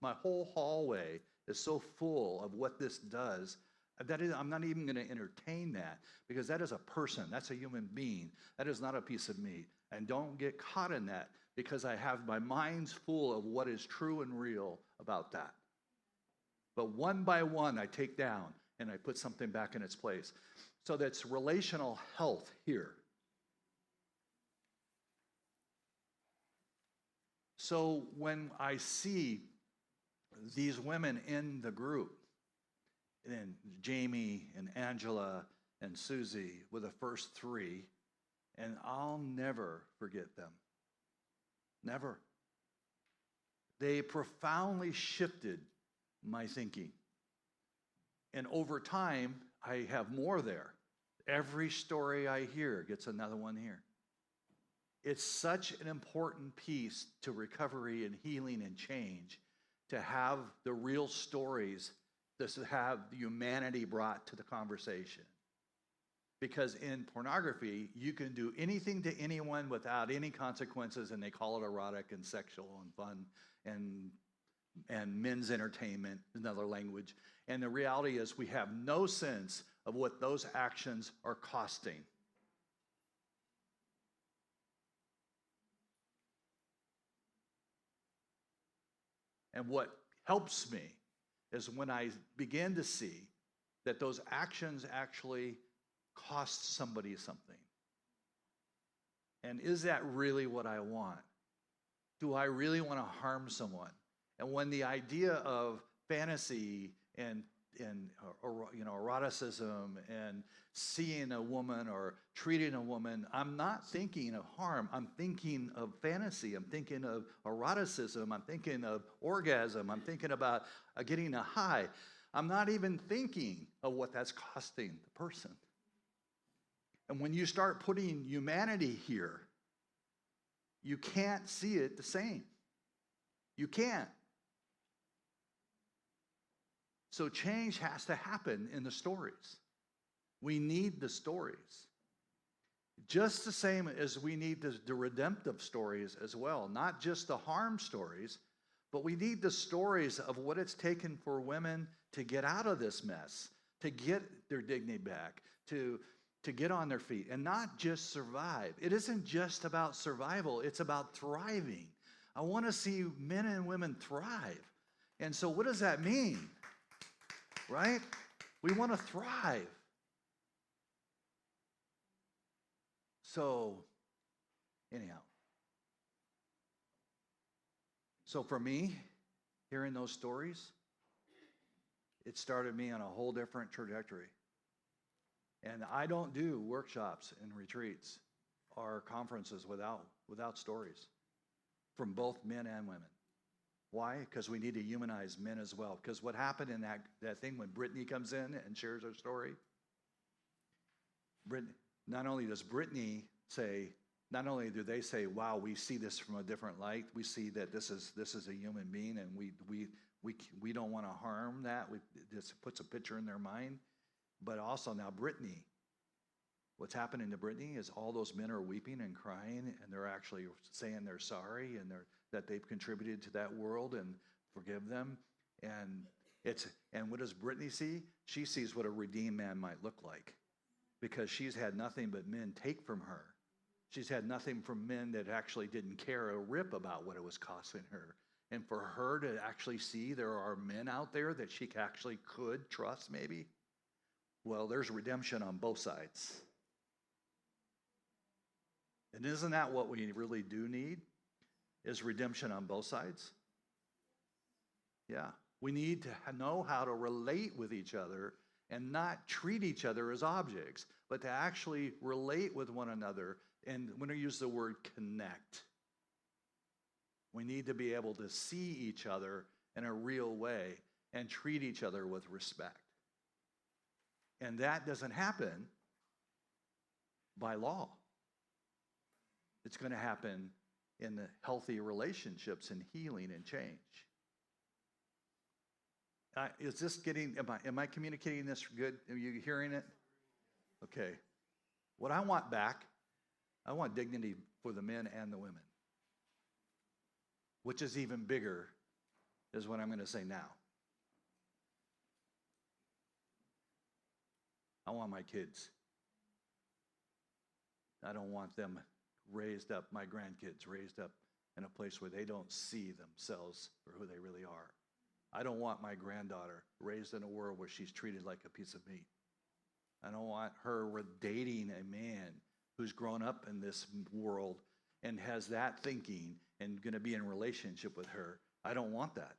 my whole hallway is so full of what this does, I'm not even going to entertain that, because that is a person, that's a human being, that is not a piece of meat. And don't get caught in that, because I have my mind's full of what is true and real about that. But one by one, I take down and I put something back in its place. So that's relational health here. So when I see these women in the group, and Jamie and Angela and Susie were the first three, and I'll never forget them. Never. They profoundly shifted my thinking. And over time, I have more there. Every story I hear gets another one here. It's such an important piece to recovery and healing and change, to have the real stories, to have humanity brought to the conversation. Because in pornography, you can do anything to anyone without any consequences, and they call it erotic and sexual and fun and men's entertainment, another language. And the reality is we have no sense of what those actions are costing. And what helps me is when I begin to see that those actions actually cost somebody something. And is that really what I want? Do I really want to harm someone? And when the idea of fantasy and eroticism and seeing a woman or treating a woman, I'm not thinking of harm. I'm thinking of fantasy. I'm thinking of eroticism. I'm thinking of orgasm. I'm thinking about getting a high. I'm not even thinking of what that's costing the person. And when you start putting humanity here, you can't see it the same. You can't. So change has to happen in the stories. We need the stories. Just the same as we need the redemptive stories as well. Not just the harm stories, but we need the stories of what it's taken for women to get out of this mess, to get their dignity back, to get on their feet, and not just survive. It isn't just about survival, it's about thriving. I want to see men and women thrive. And so what does that mean? Right? We want to thrive. So, anyhow. So for me, hearing those stories, it started me on a whole different trajectory. And I don't do workshops and retreats or conferences without stories from both men and women. Why? Because we need to humanize men as well. Because what happened in that thing when Brittany comes in and shares her story, not only does Brittany say, not only do they say, wow, we see this from a different light, we see that this is a human being and we don't want to harm that. This puts a picture in their mind. But also now Brittany, what's happening to Brittany is all those men are weeping and crying and they're actually saying they're sorry and that they've contributed to that world and forgive them. And what does Brittany see? She sees what a redeemed man might look like because she's had nothing but men take from her. She's had nothing from men that actually didn't care a rip about what it was costing her. And for her to actually see there are men out there that she actually could trust maybe, well, there's redemption on both sides. And isn't that what we really do need? Is redemption on both sides? Yeah. We need to know how to relate with each other and not treat each other as objects, but to actually relate with one another. And when I use the word connect, we need to be able to see each other in a real way and treat each other with respect. And that doesn't happen by law. It's going to happen in the healthy relationships and healing and change. Is this getting, am I communicating this good? Are you hearing it? Okay. What I want back, I want dignity for the men and the women. Which is even bigger, is what I'm going to say now. I want my kids. I don't want them raised up, my grandkids raised up in a place where they don't see themselves for who they really are. I don't want my granddaughter raised in a world where she's treated like a piece of meat. I don't want her dating a man who's grown up in this world and has that thinking and going to be in a relationship with her. I don't want that.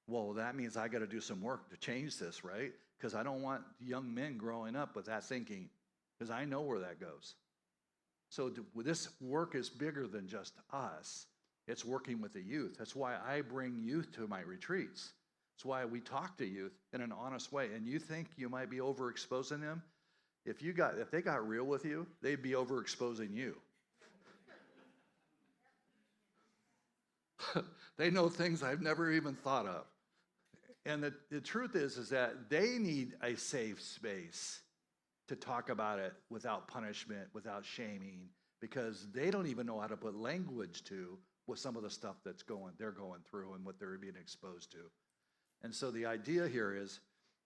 Well, that means I got to do some work to change this, right? Because I don't want young men growing up with that thinking, because I know where that goes. So this work is bigger than just us. It's working with the youth. That's why I bring youth to my retreats. That's why we talk to youth in an honest way. And you think you might be overexposing them? If they got real with you, they'd be overexposing you. They know things I've never even thought of. And the truth is that they need a safe space to talk about it without punishment, without shaming, because they don't even know how to put language to with some of the stuff they're going through and what they're being exposed to. And so the idea here is,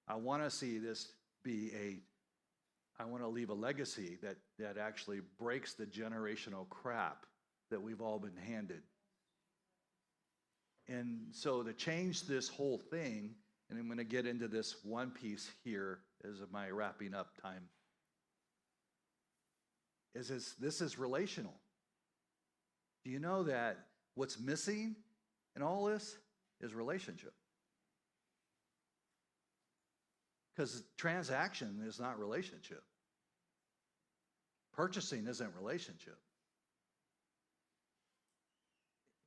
I want to see this I want to leave a legacy that actually breaks the generational crap that we've all been handed. And so to change this whole thing, and I'm going to get into this one piece here as my wrapping up time, this is relational. Do you know that what's missing in all this is relationship? Because transaction is not relationship. Purchasing isn't relationship.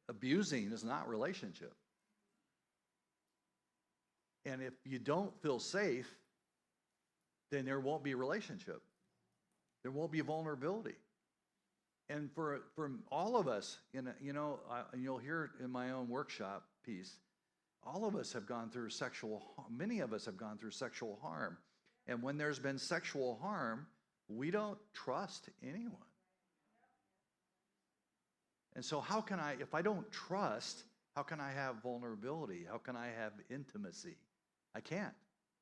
Abusing is not relationship. And if you don't feel safe, then there won't be relationship. There won't be vulnerability. And for all of us, you'll hear in my own workshop piece, all of us have gone through many of us have gone through sexual harm. And when there's been sexual harm, we don't trust anyone. And so if I don't trust, how can I have vulnerability? How can I have intimacy? I can't.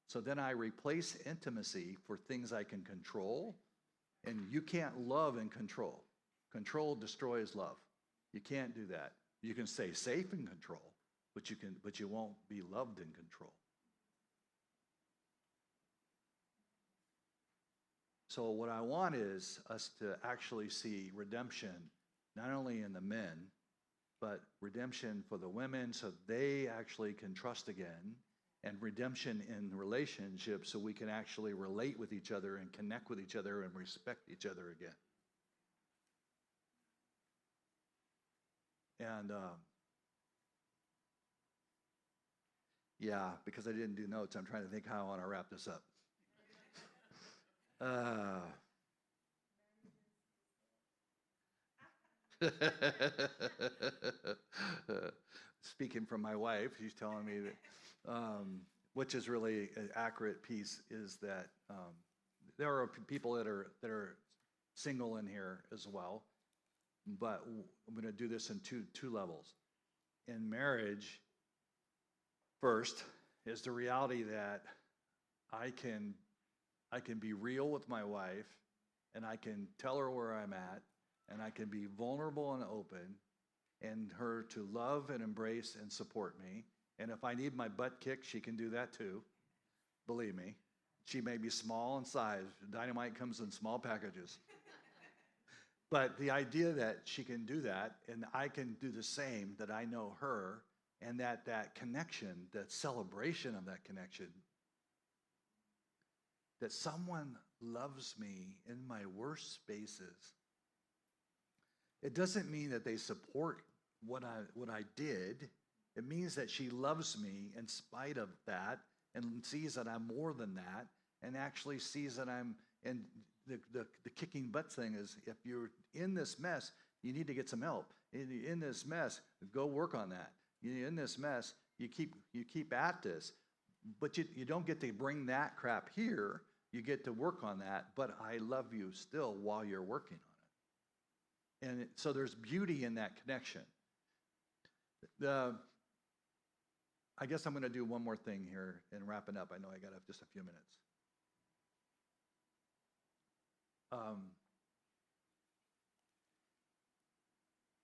So then I replace intimacy for things I can control, and you can't love and control. Control destroys love. You can't do that. You can stay safe in control, but you won't be loved in control. So what I want is us to actually see redemption, not only in the men, but redemption for the women so they actually can trust again, and redemption in relationships so we can actually relate with each other and connect with each other and respect each other again. And because I didn't do notes, I'm trying to think how I want to wrap this up. Speaking from my wife, she's telling me that, which is really an accurate piece, is that there are people that are single in here as well, but I'm going to do this in two levels. In marriage, first is the reality that I can be real with my wife, and I can tell her where I'm at, and I can be vulnerable and open, and her to love and embrace and support me. And if I need my butt kicked, she can do that too. Believe me. She may be small in size. Dynamite comes in small packages. But the idea that she can do that, and I can do the same, that I know her, and that connection, that celebration of that connection, that someone loves me in my worst spaces. It doesn't mean that they support what I did. It means that she loves me in spite of that, and sees that I'm more than that, and actually sees that I'm, and the kicking butt thing is, if you're in this mess, you need to get some help. In this mess, go work on that. In this mess, you keep at this, but you don't get to bring that crap here. You get to work on that, but I love you still while you're working on it. And so there's beauty in that connection. I guess I'm going to do one more thing here and wrap it up. I know I got just a few minutes.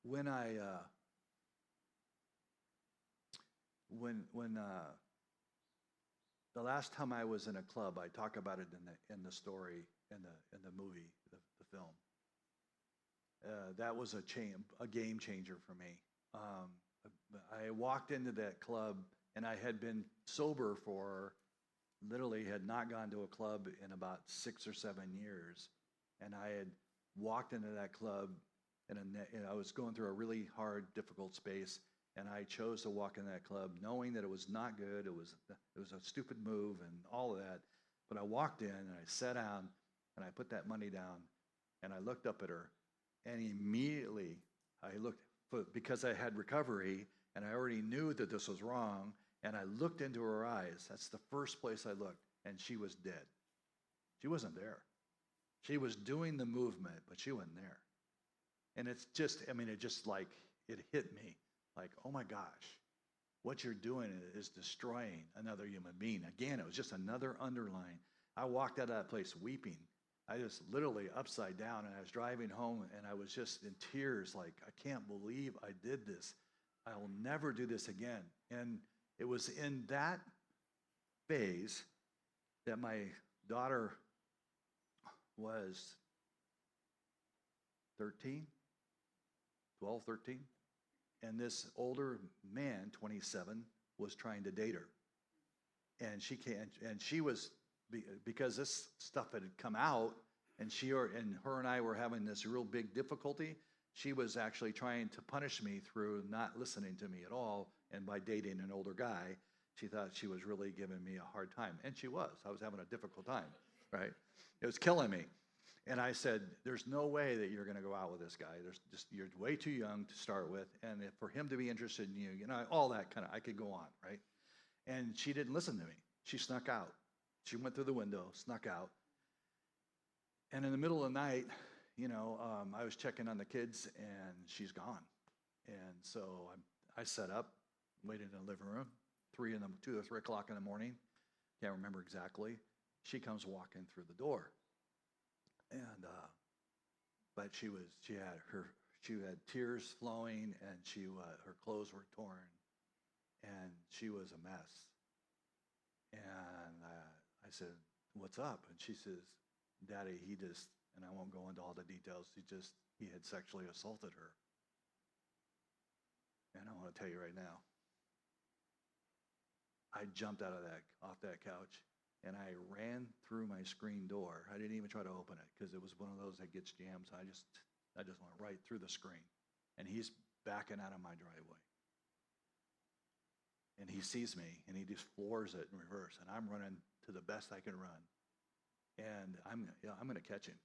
When the last time I was in a club, I talk about it in the story, in the movie, the film. That was a game changer for me. I walked into that club, and I had been sober literally had not gone to a club in about 6 or 7 years. And I had walked into that club, and I was going through a really hard, difficult space, and I chose to walk in that club knowing that it was not good. It was a stupid move and all of that. But I walked in, and I sat down, and I put that money down, and I looked up at her, and immediately I looked, because I had recovery, and I already knew that this was wrong, and I looked into her eyes. That's the first place I looked, and she was dead. She wasn't there. She was doing the movement, but she wasn't there. And it hit me like, oh my gosh, what you're doing is destroying another human being. Again, it was just another underline. I walked out of that place weeping. I was literally upside down, and I was driving home, and I was just in tears, like, I can't believe I did this. I will never do this again. And it was in that phase that my daughter was 13, 12, 13, and this older man, 27, was trying to date her. And she was, because this stuff had come out, and her and I were having this real big difficulty, she was actually trying to punish me through not listening to me at all, and by dating an older guy, she thought she was really giving me a hard time. And she was. I was having a difficult time, right? It was killing me. And I said, there's no way that you're going to go out with this guy. You're way too young to start with. And for him to be interested in you, all that kind of, I could go on, right? And she didn't listen to me. She snuck out. She went through the window, snuck out. And in the middle of the night, I was checking on the kids, and she's gone. And so I set up, waited in the living room, 2 or 3 o'clock in the morning. Can't remember exactly. She comes walking through the door, and but she had tears flowing, and her clothes were torn, and she was a mess. And I said, "What's up?" And she says, "Daddy, and I won't go into all the details, he had sexually assaulted her." And I want to tell you right now, I jumped off that couch, and I ran through my screen door. I didn't even try to open it because it was one of those that gets jammed. So I just went right through the screen, and he's backing out of my driveway. And he sees me, and he just floors it in reverse, and I'm running to the best I can run. And I'm going to catch him.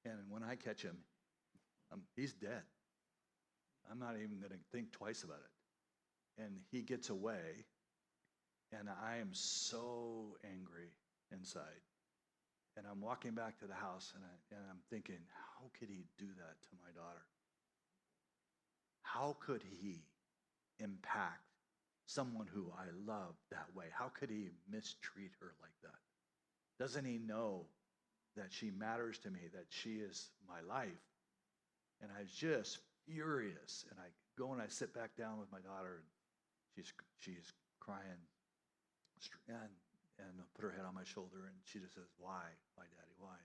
And when I catch him, he's dead. I'm not even going to think twice about it. And he gets away, and I am so angry inside. And I'm walking back to the house, and I'm thinking, how could he do that to my daughter? How could he impact someone who I love that way? How could he mistreat her like that? Doesn't he know that she matters to me, that she is my life? And I was just furious. And I go and I sit back down with my daughter, and she's crying, and put her head on my shoulder, and she just says, "Why? Why, Daddy? Why?"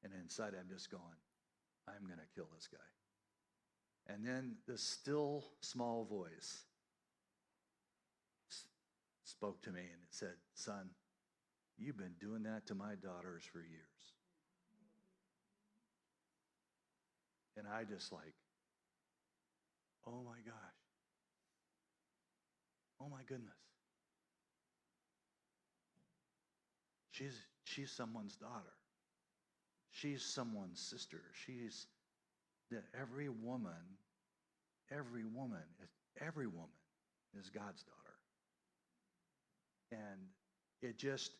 And inside I'm just going, I'm going to kill this guy. And then this still small voice spoke to me, and it said, "Son, you've been doing that to my daughters for years." And I just oh my gosh. Oh my goodness. She's someone's daughter. She's someone's sister. Every woman is God's daughter. And it just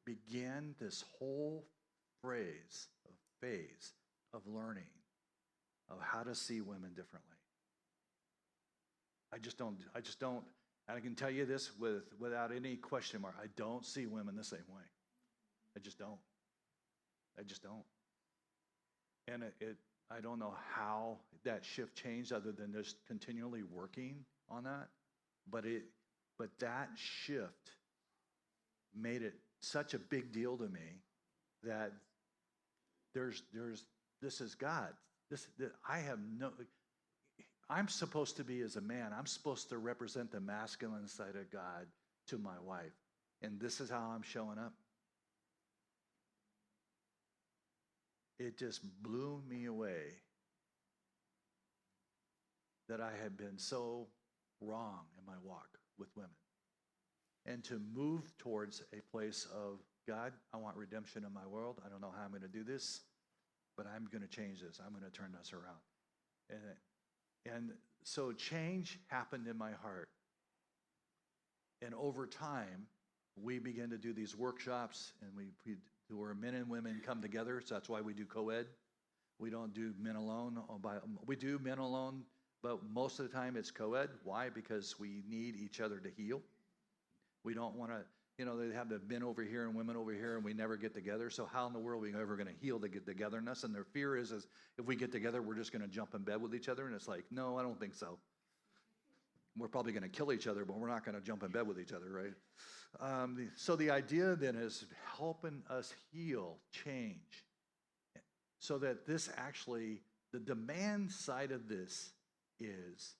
began this whole phase of learning of how to see women differently. I just don't, and I can tell you this without any question mark, I don't see women the same way. I just don't. And I don't know how that shift changed other than just continually working on that. But that shift made it such a big deal to me that this is God. I'm supposed to be, as a man, I'm supposed to represent the masculine side of God to my wife. And this is how I'm showing up. It just blew me away that I had been so wrong in my walk with women. And to move towards a place of, God, I want redemption in my world. I don't know how I'm going to do this, but I'm going to change this. I'm going to turn this around. And so change happened in my heart. And over time, we began to do these workshops, and where men and women come together. So that's why we do co-ed. We don't do men alone. We do men alone, but most of the time it's co-ed. Why? Because we need each other to heal. We don't want to, they have the men over here and women over here, and we never get together. So how in the world are we ever going to heal the togetherness? And their fear is if we get together, we're just going to jump in bed with each other. And it's like, no, I don't think so. We're probably going to kill each other, but we're not going to jump in bed with each other, right? So the idea then is helping us heal, change, so that this actually, the demand side of this is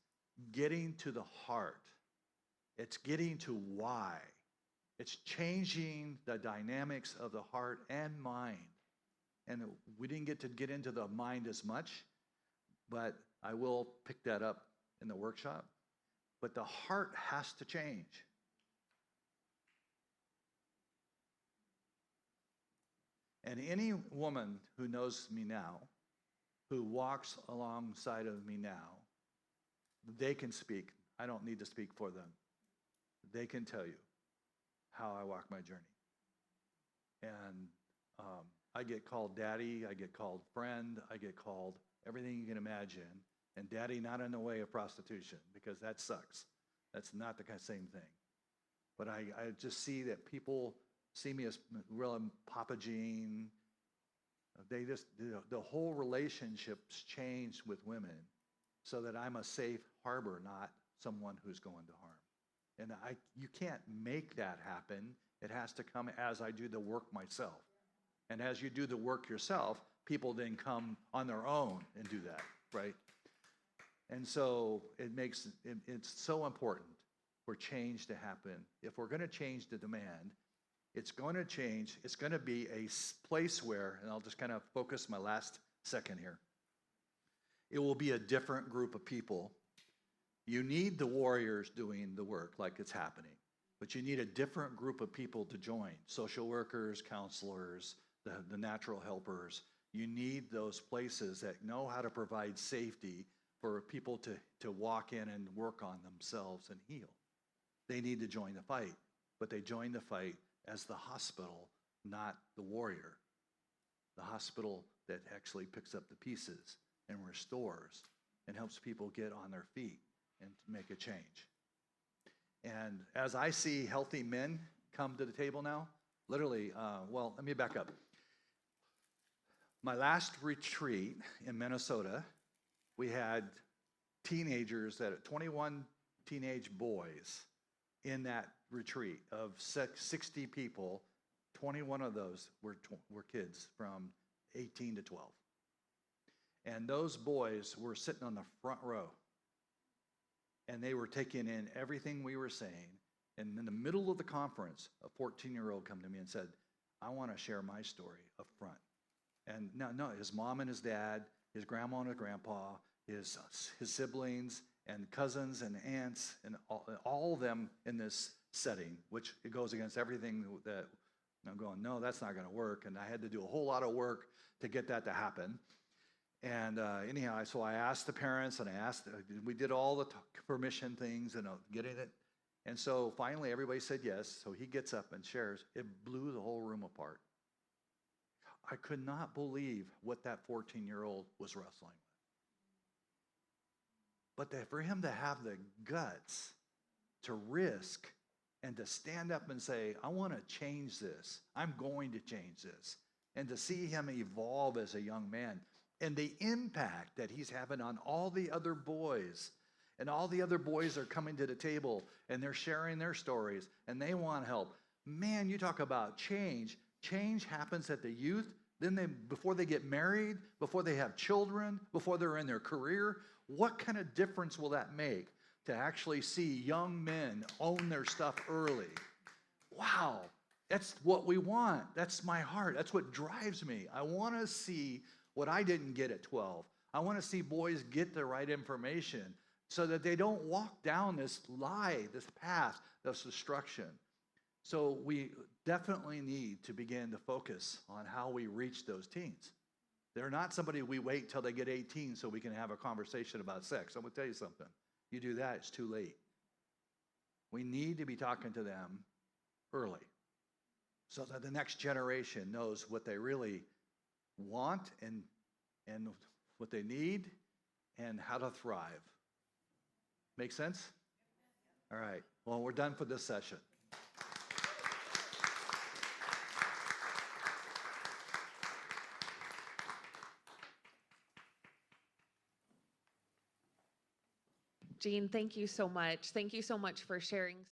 getting to the heart. It's getting to why. It's changing the dynamics of the heart and mind. And we didn't get into the mind as much, but I will pick that up in the workshop. But the heart has to change. And any woman who knows me now, who walks alongside of me now, they can speak. I don't need to speak for them. They can tell you how I walk my journey. And I get called daddy, I get called friend, I get called everything you can imagine. And daddy not in the way of prostitution, because that sucks. That's not the same thing. But I just see that people see me as real Papa Gene. They just, the whole relationship's changed with women so that I'm a safe harbor, not someone who's going to harm. And you can't make that happen. It has to come as I do the work myself. And as you do the work yourself, people then come on their own and do that, right? And so it's so important for change to happen. If we're going to change the demand, it's going to change. It's going to be a place where, and I'll just kind of focus my last second here. It will be a different group of people. You need the warriors doing the work like it's happening, but you need a different group of people to join. Social workers, counselors, the natural helpers. You need those places that know how to provide safety for people to walk in and work on themselves and heal. They need to join the fight, but they join the fight as the hospital, not the warrior. The hospital that actually picks up the pieces and restores and helps people get on their feet and to make a change. And as I see healthy men come to the table now, literally, well, let me back up. My last retreat in Minnesota, we had teenagers, 21 teenage boys in that retreat of 60 people. 21 of those were kids from 18 to 12. And those boys were sitting on the front row. And they were taking in everything we were saying. And in the middle of the conference, a 14-year-old come to me and said, I want to share my story up front. And no, his mom and his dad, his grandma and his grandpa, his siblings and cousins and aunts, and all of them in this setting, which it goes against everything that I'm going, no, that's not going to work. And I had to do a whole lot of work to get that to happen. And anyhow, so I asked the parents, and we did all the permission things and getting it. And so finally everybody said yes. So he gets up and shares. It blew the whole room apart. I could not believe what that 14-year-old was wrestling with. But for him to have the guts to risk and to stand up and say, I want to change this. I'm going to change this. And to see him evolve as a young man and the impact that he's having on all the other boys. And all the other boys are coming to the table and they're sharing their stories and they want help. Man, you talk about change. Change happens at the youth. Then before they get married, before they have children, before they're in their career, what kind of difference will that make to actually see young men own their stuff early? Wow, that's what we want. That's my heart. That's what drives me. I want to see what I didn't get at 12. I want to see boys get the right information so that they don't walk down this lie, this path of destruction. So we definitely need to begin to focus on how we reach those teens. They're not somebody we wait till they get 18 so we can have a conversation about sex. I'm going to tell you something. You do that, it's too late. We need to be talking to them early so that the next generation knows what they really want and what they need and how to thrive. Make sense? All right. Well, we're done for this session. Jean, thank you so much. Thank you so much for sharing